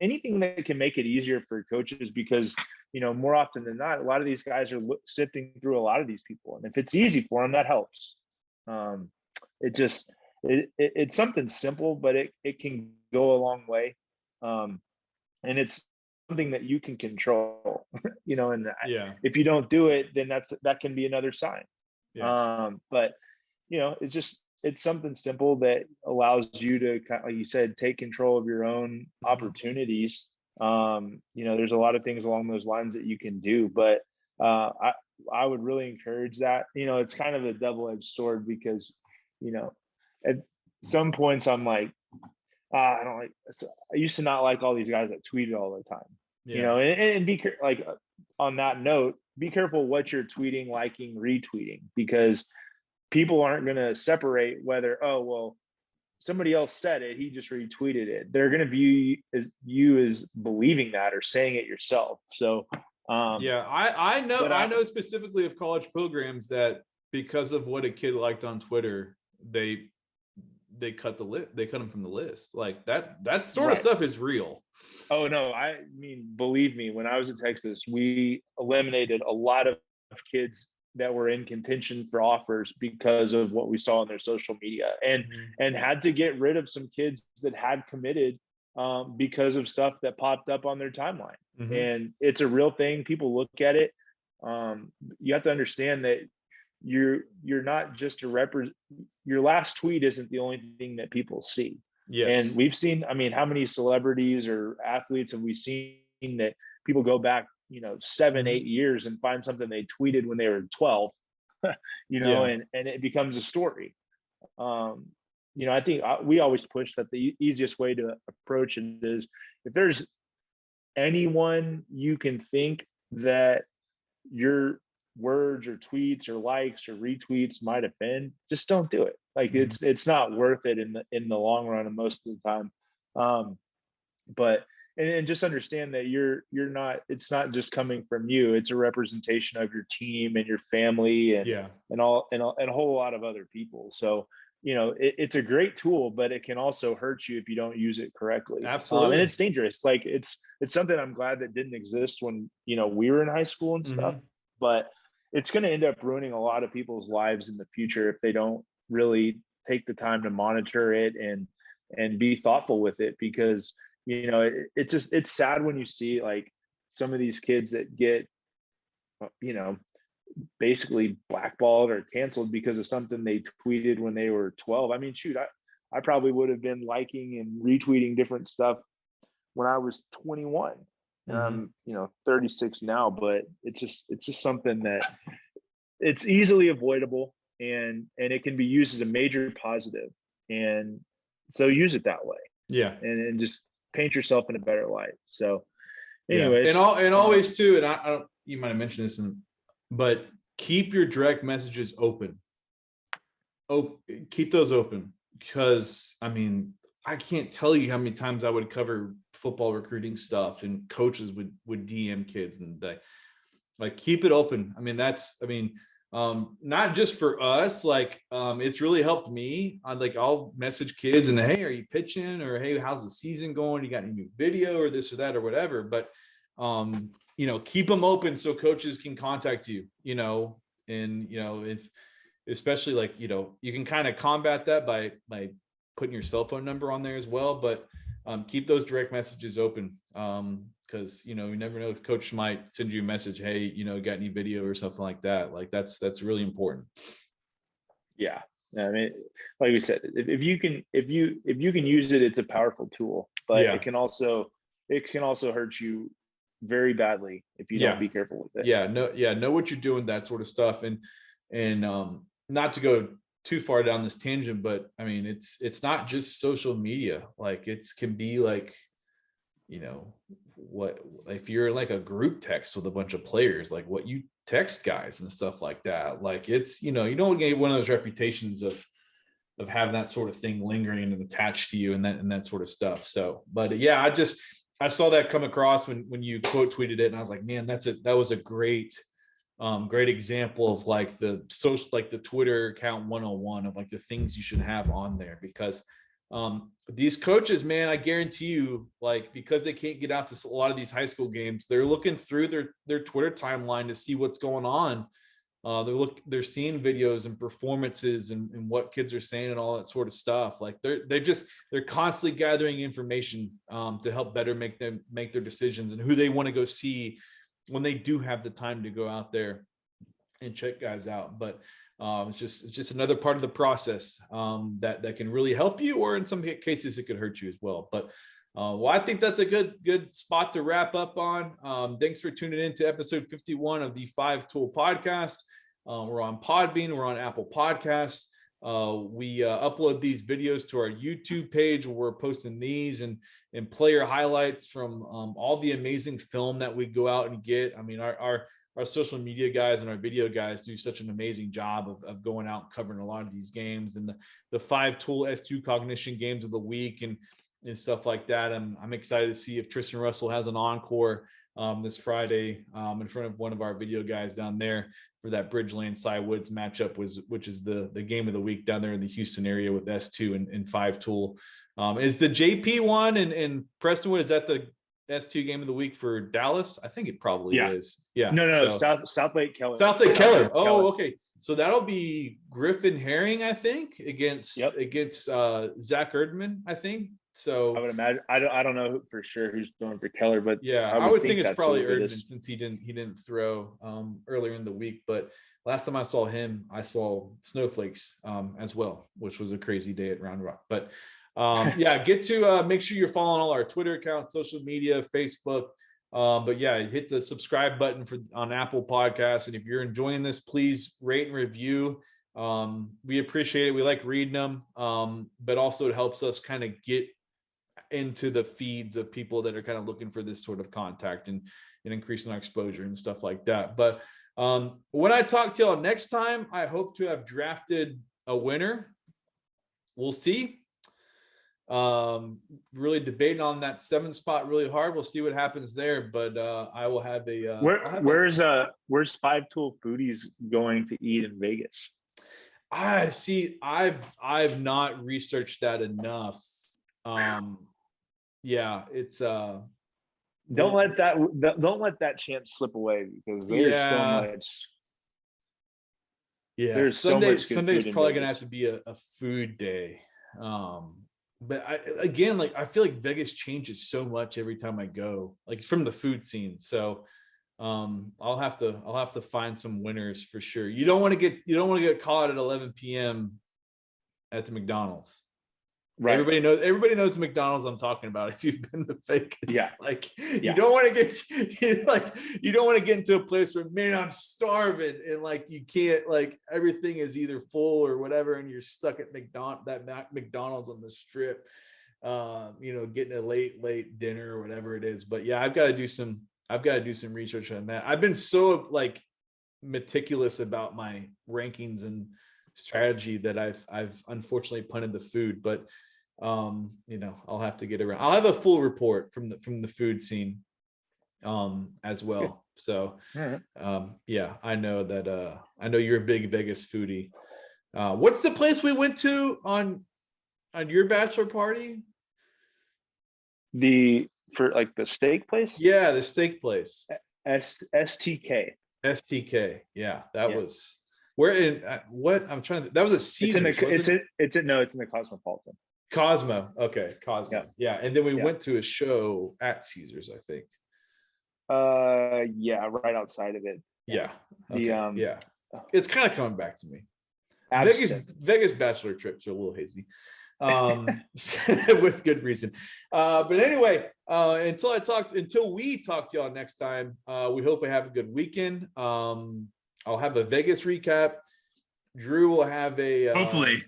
Anything that can make it easier for coaches, because more often than not, a lot of these guys are sifting through a lot of these people, and if it's easy for them, that helps. It's something simple, but it can go a long way. And it's something that you can control, and if you don't do it, then that can be another sign. But it's something simple that allows you to, like you said, take control of your own opportunities. There's a lot of things along those lines that you can do, but I would really encourage that. It's kind of a double-edged sword, because at some points I'm like, I used to not like all these guys that tweeted all the time, and be like, on that note, be careful what you're tweeting, liking, retweeting, because people aren't going to separate whether, somebody else said it, he just retweeted it. They're going to view you as believing that or saying it yourself. So I know specifically of college programs that because of what a kid liked on Twitter, they cut them from the list. Like that sort of stuff is real. Oh no, I mean, believe me, when I was in Texas, we eliminated a lot of kids that were in contention for offers because of what we saw on their social media, and had to get rid of some kids that had committed because of stuff that popped up on their timeline. And it's a real thing. People look at it. You have to understand that you're not just your last tweet isn't the only thing that people see. Yes. And we've seen, how many celebrities or athletes have we seen that people go back 7-8 years and find something they tweeted when they were 12, and it becomes a story. I think we always push that the easiest way to approach it is, if there's anyone you can think that your words or tweets or likes or retweets might offend, just don't do it. Like, it's not worth it in the long run, and most of the time. But just understand that you're not, it's not just coming from you, it's a representation of your team and your family and a whole lot of other people. So it's a great tool, but it can also hurt you if you don't use it correctly. Absolutely. And it's dangerous. Like, it's something I'm glad that didn't exist when we were in high school and stuff, but it's going to end up ruining a lot of people's lives in the future if they don't really take the time to monitor it and be thoughtful with it. Because it's sad when you see, like, some of these kids that get basically blackballed or canceled because of something they tweeted when they were 12. I mean, shoot, I probably would have been liking and retweeting different stuff when I was 21. And I'm 36 now, but it's just something that it's easily avoidable, and it can be used as a major positive, and so use it that way. And just paint yourself in a better light. So anyways, and always too, and I don't, you might have mentioned this, but keep your direct messages open. Keep those open, because I can't tell you how many times I would cover football recruiting stuff and coaches would DM kids, and like, keep it open. Not just for us, like, it's really helped me. I'll message kids and, hey, are you pitching? Or, hey, how's the season going? You got any new video or this or that or whatever? But keep them open so coaches can contact you, and, if, especially like, you can kind of combat that by putting your cell phone number on there as well, but keep those direct messages open. Because, you never know if coach might send you a message, hey, got any video or something like that. Like that's really important. Yeah. I mean, like we said, if you can use it, it's a powerful tool, but it can also hurt you very badly if you don't be careful with it. Know what you're doing, that sort of stuff. And not to go too far down this tangent, but I mean, it's not just social media. Like can be like, what if you're like a group text with a bunch of players, like what you text guys and stuff like that. Like it's, you don't get one of those reputations of having that sort of thing lingering and attached to you and that sort of stuff. So, but yeah, I saw that come across when you quote tweeted it, and I was like, man, that was a great example of like the social, like the Twitter account 101 of like the things you should have on there, because these coaches, man, I guarantee you, like, because they can't get out to a lot of these high school games, they're looking through their Twitter timeline to see what's going on. They're seeing videos and performances and what kids are saying and all that sort of stuff. Like they're constantly gathering information to help better make their decisions and who they want to go see when they do have the time to go out there and check guys out. But it's just another part of the process that can really help you, or in some cases it could hurt you as well. But well, I think that's a good spot to wrap up on. Thanks for tuning in to episode 51 of the 5 Tool Podcast. We're on Podbean, we're on Apple Podcasts. We upload these videos to our YouTube page where we're posting these and player highlights from all the amazing film that we go out and get. I mean, our social media guys and our video guys do such an amazing job of going out and covering a lot of these games and the 5 Tool S2 Cognition games of the week and stuff like that. I'm excited to see if Tristan Russell has an encore this Friday in front of one of our video guys down there for that Bridgeland Cy Woods matchup, which is the game of the week down there in the Houston area with S2 and 5 Tool. Is the JP one and Prestonwood, is that the S2 game of the week for Dallas? I think it probly is. Yeah. No. South Lake Keller. South Lake Keller. Oh, okay. So that'll be Griffin Herring, I think, against Zach Erdman, I think. So I would imagine. I don't know for sure who's going for Keller, but yeah, I would think it's probably Erdman since he didn't throw earlier in the week. But last time I saw him, I saw snowflakes as well, which was a crazy day at Round Rock. But get to make sure you're following all our Twitter accounts, social media, Facebook. But yeah, hit the subscribe button on Apple Podcasts. And if you're enjoying this, please rate and review. We appreciate it. We like reading them. But also it helps us kind of get into the feeds of people that are kind of looking for this sort of contact and increasing our exposure and stuff like that. But when I talk to y'all next time, I hope to have drafted a winner. We'll see. Really debating on that 7 spot really hard. We'll see what happens there, but I will have a where's 5 Tool Foodies going to eat in Vegas? I see. I've not researched that enough. It's don't let that chance slip away, because there's so much. Yeah, there's Sunday's probably gonna have to be a food day. But I feel like Vegas changes so much every time I go, like from the food scene. So I'll have to find some winners for sure. You don't want to get caught at 11 p.m. at the McDonald's. Right. Everybody knows the McDonald's I'm talking about. If you've been to Vegas, you don't want to get into a place where, man, I'm starving and like you can't, like everything is either full or whatever, and you're stuck at McDonald's on the strip, getting a late dinner or whatever it is. But yeah, I've got to do some research on that. I've been so like meticulous about my rankings and strategy that I've unfortunately punted the food, but I'll have to get around. I'll have a full report from the food scene as well. So I know that I know you're a big Vegas foodie. What's the place we went to on your bachelor party? For like the steak place? Yeah, the steak place. STK. STK. Yeah, that was where in what I'm trying to. That was at Caesars. It's in the Cosmopolitan. Cosmo. Okay, Cosmo. Yeah, and then we went to a show at Caesars, I think. Yeah, right outside of it. Yeah. Okay. It's kind of coming back to me. Vegas bachelor trips are a little hazy, with good reason. But anyway, until we talk to y'all next time, we hope you have a good weekend. I'll have a Vegas recap. Drew will have a hopefully.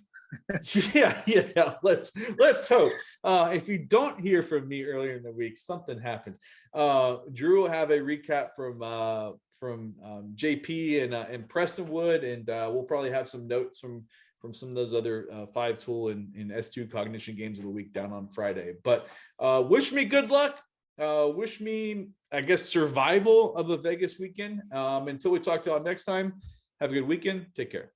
Yeah. Let's hope. If you don't hear from me earlier in the week, something happened. Drew will have a recap from JP and Prestonwood, and we'll probably have some notes from some of those other 5-tool and S2 cognition games of the week down on Friday. But wish me good luck. Wish me, I guess, survival of a Vegas weekend. Until we talk to y'all next time, have a good weekend. Take care.